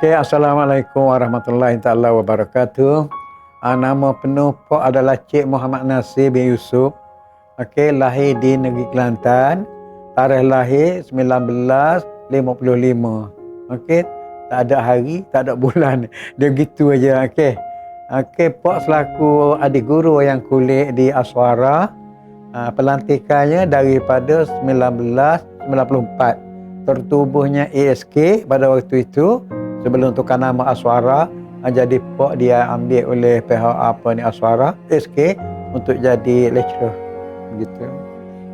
Okey, Assalamualaikum warahmatullahi taala wabarakatuh. Nama penuh Pok adalah Cik Muhammad Nasir bin Yusuf. Okey, lahir di negeri Kelantan. Tarikh lahir 1955. Okey, tak ada hari, tak ada bulan. Dia begitu aja. Okey. Okey, Pok selaku adik guru wayang kulit di Aswara. Pelantikannya daripada 1994. Tertubuhnya ASK pada waktu itu. Sebelum tukar nama Aswara, jadi Pok dia ambil oleh pihak Aswara SK untuk jadi lecturer begitu.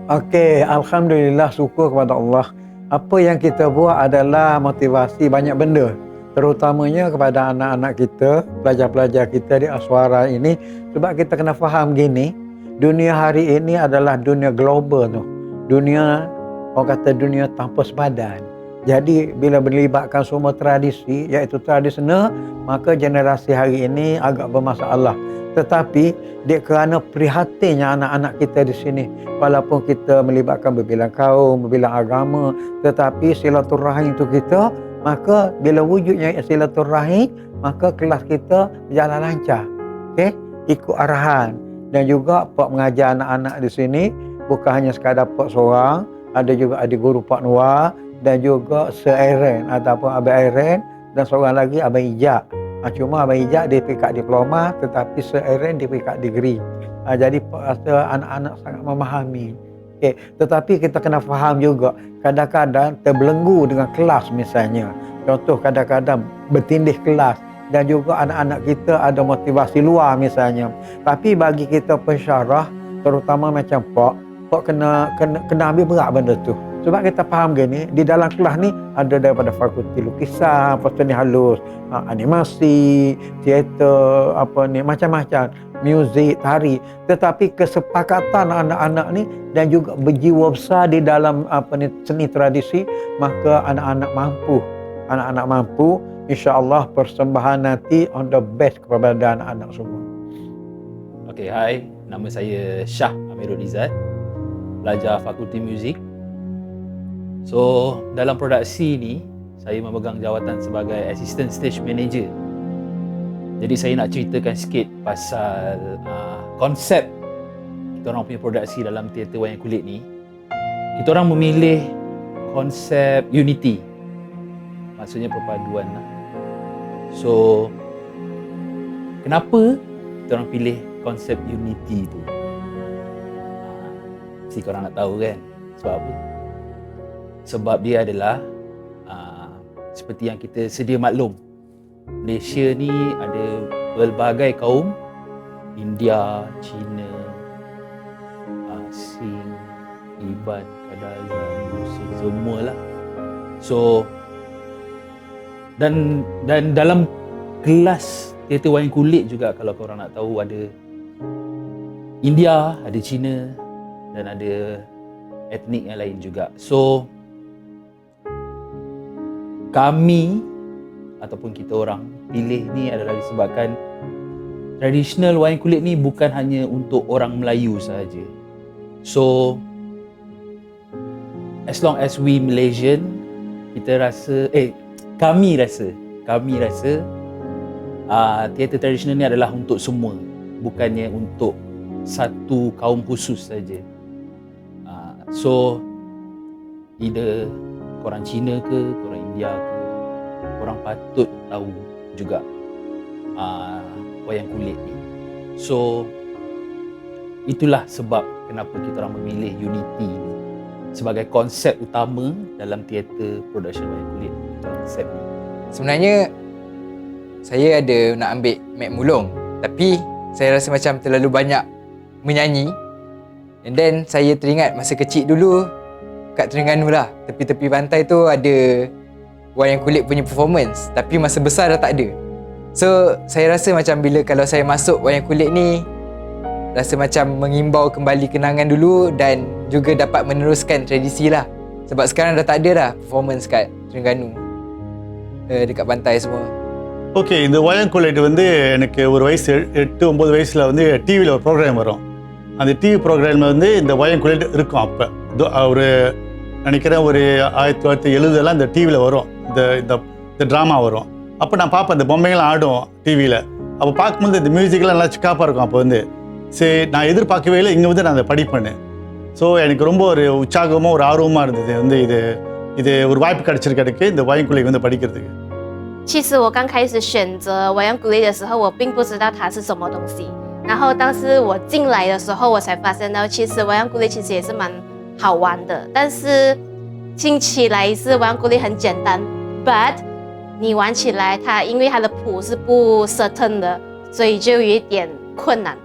Okey, alhamdulillah, syukur kepada Allah. Apa yang kita buat adalah motivasi banyak benda, terutamanya kepada anak-anak kita, pelajar-pelajar kita di Aswara ini, sebab kita kena faham gini, dunia hari ini adalah dunia global tu. Dunia, orang kata dunia tanpa sepadan. Jadi bila melibatkan semua tradisi, iaitu tradisional, maka generasi hari ini agak bermasalah. Tetapi kerana prihatinnya anak-anak kita di sini, walaupun kita melibatkan berbilang kaum, berbilang agama, tetapi silaturahim itu kita, maka bila wujudnya silaturahim, maka kelas kita berjalan lancar. Okey, ikut arahan. Dan juga Pak mengajar anak-anak di sini bukan hanya sekadar Pak seorang, ada juga adik guru Pak Noah, dan juga Sir Aaron ataupun Abang Aaron, dan seorang lagi Abang Ijak. Cuma Abang Ijak dia peringkat diploma, tetapi Sir Aaron dia peringkat degree. Jadi rasa anak-anak sangat memahami. Okay. Tetapi kita kena faham juga, kadang-kadang terbelenggu dengan kelas misalnya. Contoh kadang-kadang bertindih kelas, dan juga anak-anak kita ada motivasi luar misalnya. Tapi bagi kita pensyarah, terutama macam Pok kena ambil berat benda tu. Sebab kita faham gini, di dalam kelas ni ada daripada fakulti lukisan, seni halus, animasi, teater, macam-macam, muzik, tari. Tetapi kesepakatan anak-anak ni dan juga berjiwa besar di dalam seni tradisi, maka anak-anak mampu, insya-Allah persembahan nanti on the best kepada anak-anak semua. Okey, hai, nama saya Shah Amirul Izzat, pelajar Fakulti Muzik. So, dalam produksi ni, saya memegang jawatan sebagai Assistant Stage Manager. Jadi saya nak ceritakan sikit pasal konsep kita orang punya produksi dalam teater wayang kulit ni. Kita orang memilih konsep unity. Maksudnya perpaduan lah. So, kenapa kita orang pilih konsep unity tu? Mesti korang nak tahu kan? Sebab apa? Sebab dia adalah seperti yang kita sedia maklum, Malaysia ni ada pelbagai kaum, India, China, Sing, Iban, Kadazan, Rusin, semualah. So dan dalam kelas teater wayang kulit juga, kalau korang nak tahu, ada India, ada China dan ada etnik yang lain juga. So kami ataupun kita orang pilih ni adalah disebabkan tradisional wayang kulit ni bukan hanya untuk orang Melayu sahaja. So as long as we Malaysian, kami rasa teater tradisional ni adalah untuk semua, bukannya untuk satu kaum khusus saja. So either korang Cina ke, korang India ke, korang patut tahu juga wayang kulit ni. So itulah sebab kenapa kita orang memilih unity ni sebagai konsep utama dalam teater production wayang kulit kita orang set ni. Sebenarnya saya ada nak ambil Mek Mulung, tapi saya rasa macam terlalu banyak menyanyi. And then saya teringat masa kecil dulu kat Terengganu lah, tepi-tepi pantai tu ada wayang kulit punya performance, tapi masa besar dah tak ada. So saya rasa macam bila kalau saya masuk wayang kulit ni, rasa macam mengimbau kembali kenangan dulu dan juga dapat meneruskan tradisi lah. Sebab sekarang dah tak ada dah performance kat Terengganu, dekat pantai semua. Okay, இந்த வயங்குலைட்டு வந்து எனக்கு ஒரு வயசு 8-9 வயசில் வந்து டிவியில் ஒரு ப்ரோக்ராம் வரும். அந்த டிவி ப்ரோக்ராமில் வந்து இந்த வயங்குலைட்டு இருக்கும். அப்போ ஒரு நினைக்கிறேன் ஒரு 1970 இந்த டிவியில் வரும், இந்த ட்ராமா வரும். அப்போ நான் பார்ப்பேன் அந்த பொம்மைகள்லாம் ஆடும் டிவியில். அப்போ பார்க்கும்போது இந்த மியூசிக்லாம் நல்லா சிக்காப்பாக இருக்கும். அப்போ வந்து சரி நான் எதிர்பார்க்கவே இல்லை, இங்கே வந்து நான் அதை படிப்பேன். ஸோ எனக்கு ரொம்ப ஒரு உற்சாகமாக ஒரு ஆர்வமாக இருந்தது வந்து இது ஒரு வாய்ப்பு கிடைச்சிருக்கு எனக்கு இந்த வயங்குலை வந்து படிக்கிறதுக்கு.其实我刚开始选择瓦扬古雷的时候，我并不知道它是什么东西。然后当时我进来的时候，我才发现到其实瓦扬古雷其实也是蛮好玩的。但是听起来是瓦扬古雷很简单 ，but 你玩起来它因为它的谱是不 certain 的，所以就有一点困难。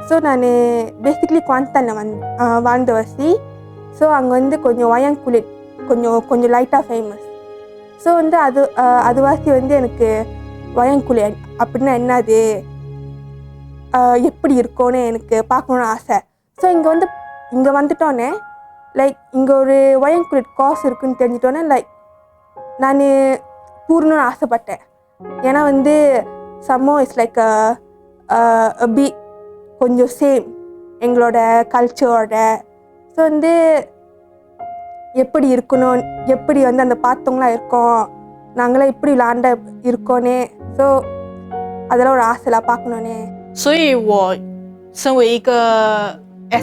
ஸோ நான் பேசிக்லி குவாந்தானில் வாழ்ந்தவாசி. ஸோ அங்கே வந்து கொஞ்சம் வயங்குலிட் கொஞ்சம் லைட்டாக ஃபேமஸ். ஸோ வந்து அதுவாசி வந்து எனக்கு வயங்குலி அப்படின்னா என்னது, எப்படி இருக்கும்னு எனக்கு பார்க்கணுன்னு ஆசை. ஸோ இங்கே வந்துட்டோன்னே லைக் இங்கே ஒரு வயங்குலிட் கோர்ஸ் இருக்குன்னு தெரிஞ்சிட்டோன்னே லைக் நான் பூர்ணுன்னு ஆசைப்பட்டேன். ஏன்னா வந்து சம்மோ இட்ஸ் லைக் பி கொஞ்சம் சேம் எங்களோட கல்ச்சரோட. ஸோ வந்து எப்படி இருக்கணும், எப்படி வந்து அந்த பார்த்தவங்களாம் இருக்கோம், நாங்களாம் எப்படி விளாண்ட இருக்கோன்னே. ஸோ அதெல்லாம் ஒரு ஆசைலாம் பார்க்கணுன்னே.所以我身为一个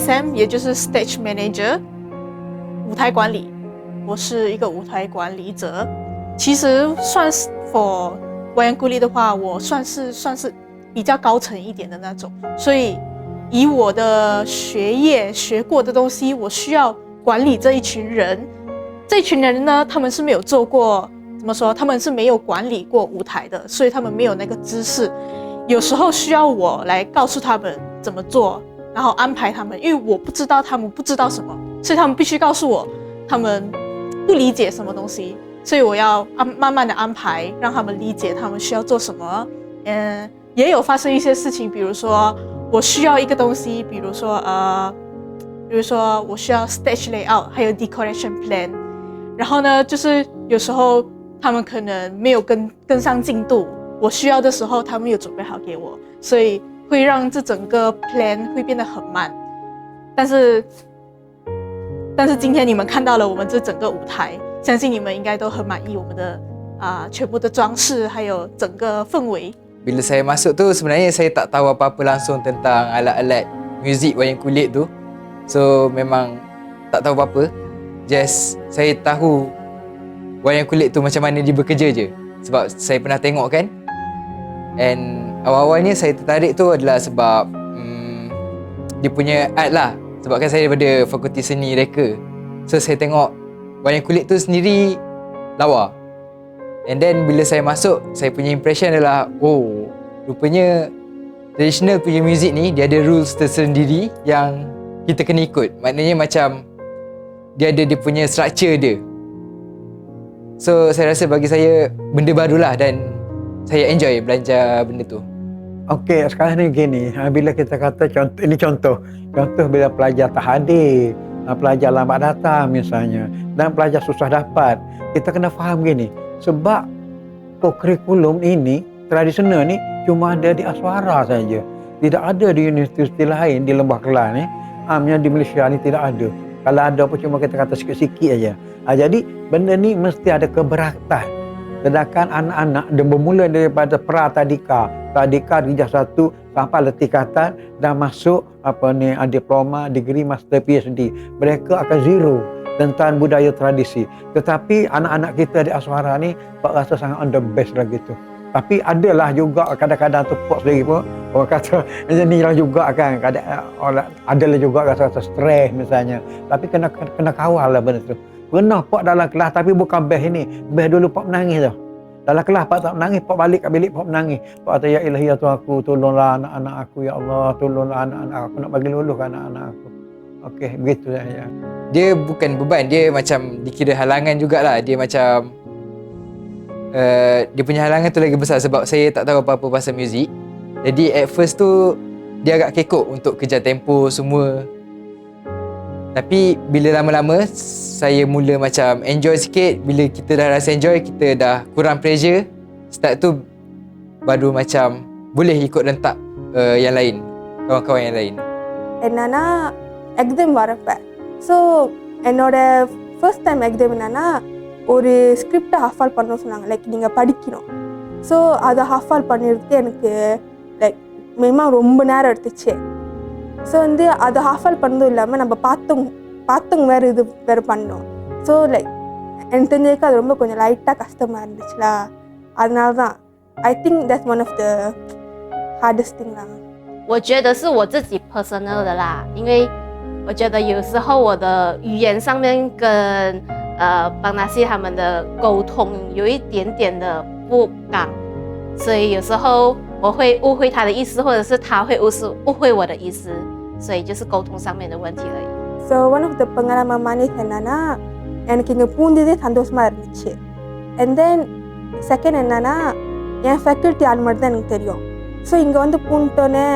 SM， 也就是 Stage Manager， 舞台管理，我是一个舞台管理者。其实算是 for 瓦扬古力的话，我算是比较高层一点的那种，所以以我的学业学过的东西，我需要管理这一群人。这一群人呢，他们是没有做过，怎么说？他们是没有管理过舞台的，所以他们没有那个知识。有时候需要我来告诉他们怎么做，然后安排他们，因为我不知道他们不知道什么，所以他们必须告诉我他们不理解什么东西，所以我要慢慢的安排，让他们理解他们需要做什么。也有发生一些事情，比如说我需要一个东西，比如说我需要 stage layout， 还有 decoration plan， 然后呢，就是有时候他们可能没有跟上进度，我需要的时候他们有准备好给我，所以会让这整个 plan 会变得很慢。但是今天你们看到了我们这整个舞台，相信你们应该都很满意我们的全部的装饰，还有整个氛围。Bila saya masuk tu sebenarnya saya tak tahu apa-apa langsung tentang alat-alat muzik wayang kulit tu. So memang tak tahu apa-apa. Just saya tahu wayang kulit tu macam mana dia bekerja je. Sebab saya pernah tengok kan. And awal-awalnya saya tertarik tu adalah sebab dia punya art lah. Sebab kan saya daripada Fakulti Seni Reka. So saya tengok wayang kulit tu sendiri lawa. And then bila saya masuk, saya punya impression adalah oh, rupanya traditional punya muzik ni dia ada rules tersendiri yang kita kena ikut. Maknanya macam dia ada dia punya structure dia. So saya rasa bagi saya benda barulah dan saya enjoy belajar benda tu. Okey, sekarang ni gini, bila kita kata contoh bila pelajar tak hadir, pelajar lambat datang misalnya, dan pelajar susah dapat, kita kena faham gini, sebab kurikulum ini, tradisional ni cuma ada di Aswara saja. Tidak ada di universiti lain, di Lembah Kelang ni, yang di Malaysia ni tidak ada. Kalau ada pun cuma kita kata sikit-sikit aja. Jadi benda ni mesti ada keberatan. Sedangkan anak-anak dia bermula daripada pra-tadika, Darjah 1 sampai tingkatan dan masuk diploma, degree, master, PhD. Mereka akan zero tentang budaya tradisi. Tetapi anak-anak kita di Aswara ni Pak rasa sangat on the best lagi tu. Tapi adalah juga kadang-kadang tu Pak sendiri pun orang kata macam ni lah juga kan. Adalah juga rasa stres misalnya. Tapi kena kawal lah benda tu. Pernah Pak dalam kelas tapi bukan best ini. Best dulu Pak menangis tau. Dalam kelas Pak tak menangis, Pak balik kat bilik Pak menangis. Pak kata, ya ilahi ya Tuhan aku, tolonglah anak-anak aku ya Allah, tolonglah anak-anak aku, nak bagi lulus ke anak-anak aku. Okey, begitu saja. Dia bukan beban, dia macam dikira halangan jugalah. Dia macam dia punya halangan tu lagi besar sebab saya tak tahu apa-apa pasal muzik. Jadi at first tu dia agak kekok untuk kejar tempo semua. Tapi bila lama-lama saya mula macam enjoy sikit. Bila kita dah rasa enjoy, kita dah kurang pressure, start tu baru macam boleh ikut rentak yang lain, kawan-kawan yang lain. என்னன்னா எக்ஸாம் வரப்ப ஸோ என்னோட first time exam என்னன்னா ஒரு ஸ்கிரிப்டை ஹஃபால் பண்ணணும்னு சொன்னாங்க. லைக் நீங்கள் படிக்கணும். ஸோ அதை ஹஃபால் பண்ணிடுறதுக்கு எனக்கு லைக் மினிமம் ரொம்ப நேரம் எடுத்துச்சு. ஸோ வந்து அதை ஹாஃபால் பண்ணதும் இல்லாமல் நம்ம பார்த்தவங்க வேறு பண்ணோம். ஸோ லைக் எனக்கு தெரிஞ்சதுக்கு அது ரொம்ப கொஞ்சம் லைட்டாக கஷ்டமாக இருந்துச்சுல. அதனால தான் I think that's one of the hardest thing 啦。我觉得是我自己 personal 的啦，因为我觉得有时候我的语言上面跟邦纳西他们的沟通有一点点的不刚，所以有时候我会误会他的意思，或者是他会误会我的意思，所以就是沟通上面的问题而已。So one of the pengalaman manis என்னன்னா எனக்கு இங்கே பூந்ததே சந்தோஷமாக இருந்துச்சு. And then செகண்ட் என்னன்னா என் ஃபேக்கல்ட்டி ஆள் மட்டும் தான் எனக்கு தெரியும். ஸோ இங்கே வந்து பூண்டோன்னே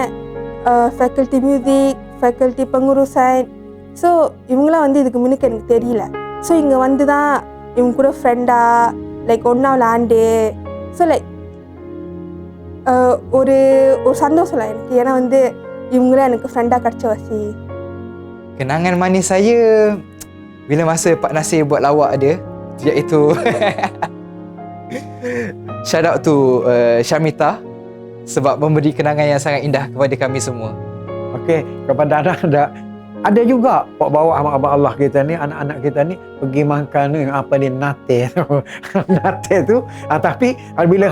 faculty music, faculty pengurusan, so இவங்களாம் வந்து இதுக்கு முன்னுக்கு எனக்கு தெரியல. ஸோ இங்கே வந்து தான் இவங்க கூட ஃப்ரெண்டாக லைக் ஒன்றா விளாண்டு ஸோ லைக் ஒரு ஒரு சந்தோஷம் இல்லை எனக்கு. ஏன்னா வந்து இவங்களாம் எனக்கு ஃப்ரெண்டாக கிடச்ச வசி. Kenangan manis saya bila masa Pak Nasir buat lawak dia, iaitu shout out to Syamita sebab memberi kenangan yang sangat indah kepada kami semua. Okey, kepada anak-anak, ada juga pak bawa abang Allah kita ni, anak-anak kita ni pergi makan ni apa ni nate tu. Nate tu, tapi bila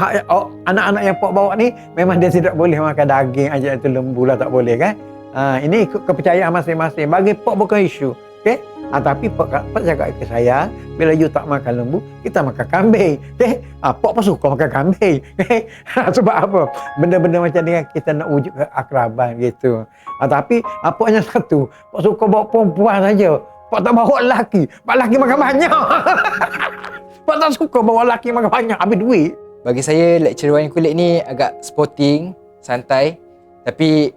anak-anak yang pak bawa ni memang dia tidak boleh makan daging aja, itu lembu lah tak boleh kan. Ini ikut kepercayaan masing-masing. Bagi pak bukan isu. Okey? Tapi pak cakap ke saya, bila you tak makan lembu, kita makan kambing. Okey? Pak pun suka makan kambing. Sebab apa? Benda-benda macam ni kita nak wujud keakraban gitu. Tapi apa hanya satu, pak suka bawa perempuan saja. Pak tak bawa lelaki. Pak lelaki makan banyak. Pak tak suka bawa lelaki makan banyak, habis duit. Bagi saya, lecturer wayang kulit ni agak sporting, santai. Tapi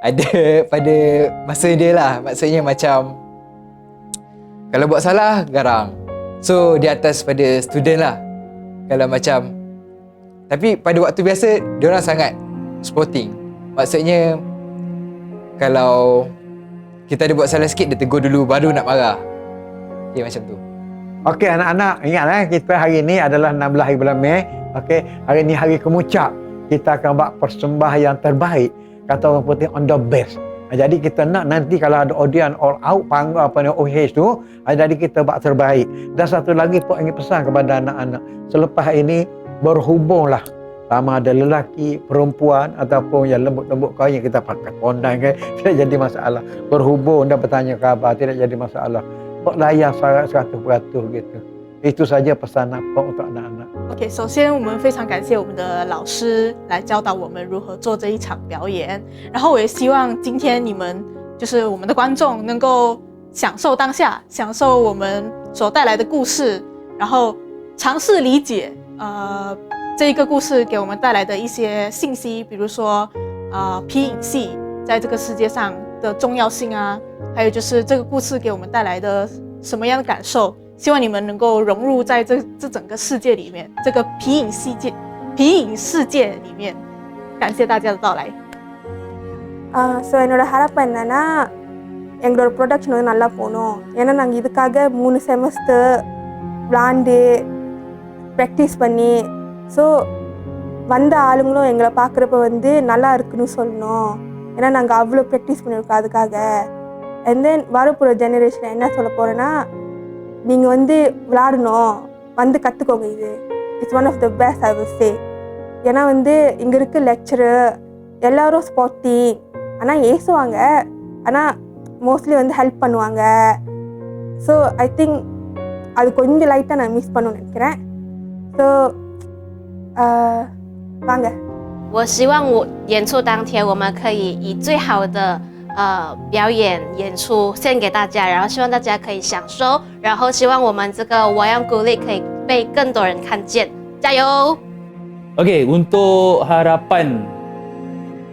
ada pada masa dia lah. Maksudnya macam kalau buat salah, garang. So, di atas pada student lah. Kalau macam tapi pada waktu biasa, diorang sangat sporting. Maksudnya kalau kita ada buat salah sikit, dia tegur dulu baru nak marah. Okay, macam tu. Okey anak-anak, ingat kita hari ni adalah 16 hari bulan Mei. Okey, hari ni hari kemucak. Kita akan buat persembahan yang terbaik. Kata orang putih on the best. Jadi kita nak nanti kalau ada audience all out panggil apa ni OH tu, jadi kita buat terbaik. Dan satu lagi Pak ingin pesan kepada anak-anak. Selepas ini berhubunglah sama ada lelaki, perempuan ataupun yang lembut-lembut kau yang kita pakai kondan kan, tidak jadi masalah. Berhubung dan bertanya khabar tidak jadi masalah. Pak layan 100% gitu. Itu saja pesan apa untuk anak-anak. OK， 首先我们非常感谢我们的老师来教导我们如何做这一场表演，然后我也希望今天你们就是我们的观众能够享受当下，享受我们所带来的故事，然后尝试理解这一个故事给我们带来的一些信息，比如说皮影戏在这个世界上的重要性啊，还有就是这个故事给我们带来的什么样的感受。希望你们能够融入在这整个世界里面，这个皮影世界里面。感谢大家的到来。ஸோ என்னோட ஹரப்பன் என்னன்னா எங்களோட ப்ரொடக்ஷன் வந்து நல்லா போகணும். ஏன்னா நாங்கள் இதுக்காக 3 செமஸ்டர் விளாண்டு ப்ராக்டிஸ் பண்ணி ஸோ வந்த ஆளுங்களும் எங்களை பார்க்குறப்ப வந்து நல்லா இருக்குன்னு சொல்லணும். ஏன்னா நாங்கள் அவ்வளோ ப்ராக்டிஸ் பண்ணியிருக்கோம் அதுக்காக. அண்ட் தென் வரப்போகிற ஜெனரேஷன் என்ன சொல்ல போகிறேன்னா, நீங்கள் வந்து விளாடணும், வந்து கற்றுக்கோங்க. இது it's one of the best I will say. ஏன்னா வந்து இங்கே இருக்க லெக்சரர் எல்லோரும் ஸ்பாட்டிங், ஆனால் ஏசுவாங்க, ஆனால் மோஸ்ட்லி வந்து ஹெல்ப் பண்ணுவாங்க. ஸோ ஐ திங்க் அது கொஞ்சம் லைட்டாக நான் மிஸ் பண்ணணும்னு நினைக்கிறேன். ஸோ வாங்க。我希望我演出当天，我们可以以最好的表演演出献给大家，然后希望大家可以享受，然后希望我们这个Wayang Kulit可以被更多人看见，加油 Okey, untuk harapan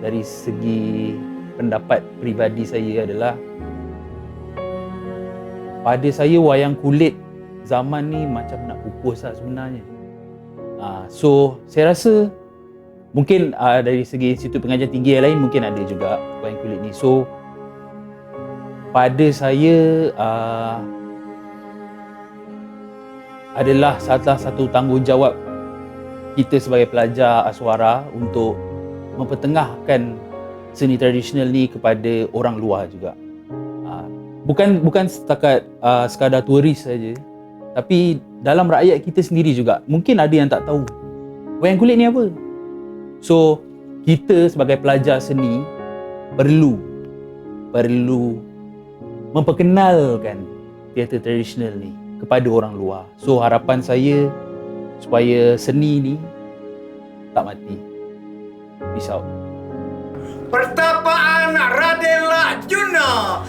dari segi pendapat peribadi saya adalah, pada saya wayang kulit zaman ni macam nak pupus lah sebenarnya. So saya rasa mungkin dari segi institut pengajian tinggi yang lain mungkin ada juga wayang kulit ni. So pada saya adalah salah satu tanggungjawab kita sebagai pelajar Aswara untuk mempertengahkan seni tradisional ni kepada orang luar juga. Bukan setakat sekadar turis saja, tapi dalam rakyat kita sendiri juga mungkin ada yang tak tahu wayang kulit ni apa. So kita sebagai pelajar seni perlu memperkenalkan teater tradisional ni kepada orang luar. So harapan saya supaya seni ni tak mati. Peace out. Pertapaan Raden Lajuna.